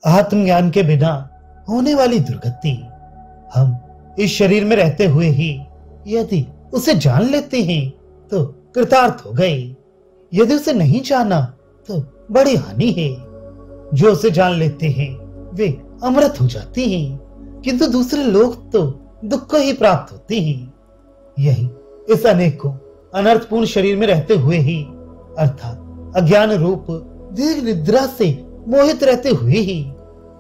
आत्मज्ञान के बिना होने वाली दुर्गति। हम इस शरीर में रहते हुए ही यदि उसे जान लेते हैं तो कृतार्थ हो गए, यदि उसे नहीं जाना तो बड़ी हानि है। जो उसे जान लेते हैं वे अमृत हो जाते हैं, किंतु दूसरे लोग तो दुख को ही प्राप्त होते हैं। यही इस अनेकों अनर्थपूर्ण शरीर में रहते हुए ही अर्थात अज्ञान रूप दीर्घ निद्रा से मोहित रहते हुए ही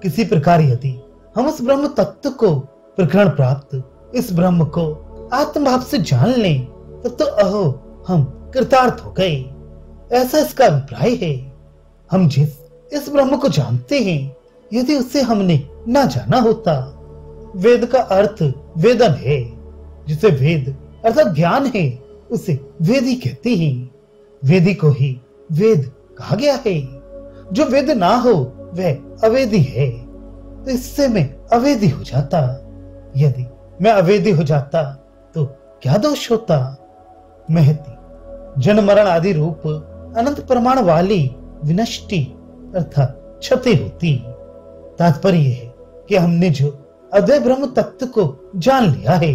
किसी प्रकार यदि हम उस ब्रह्म तत्व को प्रकरण प्राप्त इस ब्रह्म को आत्मभाव से जान लें तब तो अहो हम कृतार्थ हो गए, ऐसा इसका अभिप्राय है। हम जिस इस ब्रह्म को जानते हैं यदि उसे हमने ना जाना होता, वेद का अर्थ वेदन है, जिसे वेद अर्थात ज्ञान है उसे वेदी कहते हैं। वेदी को ही वेद कहा गया है। जो वेद ना हो वह अवेदी है, तो इससे मैं अवेदी हो जाता। यदि मैं अवेदी हो जाता तो क्या दोष होता। महती जन्म मरण आदि रूप अनंत प्रमाण वाली विनष्टि अर्थात क्षति होती। तात्पर्य है कि हमने जो अद्वैत ब्रह्म तत्व को जान लिया है,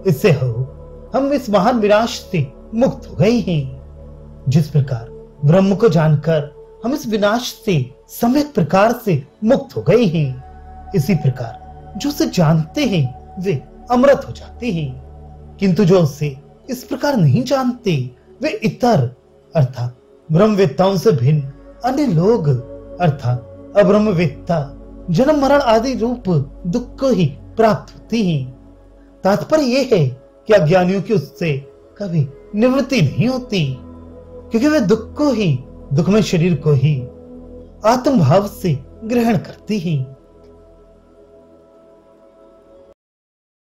इससे हम इस महान विनाश से मुक्त हो गए हैं। जिस प्रकार ब्रह्म को जानकर हम इस विनाश से सम्यक प्रकार से मुक्त हो गए हैं, इसी प्रकार जो उसे जानते हैं वे अमृत हो जाते हैं, किंतु जो उसे इस प्रकार नहीं जानते वे इतर अर्थात ब्रह्मवेत्ताओं से भिन्न अन्य लोग अर्थात अब्रह्मवेत्ता जन्म मरण आदि रूप दुख को ही प्राप्त होती हैं। तात्पर्य यह है कि अज्ञानियों की उससे कभी निवृत्ति नहीं होती, क्योंकि वे दुख को ही दुख में शरीर को ही आत्मभाव से ग्रहण करती हैं।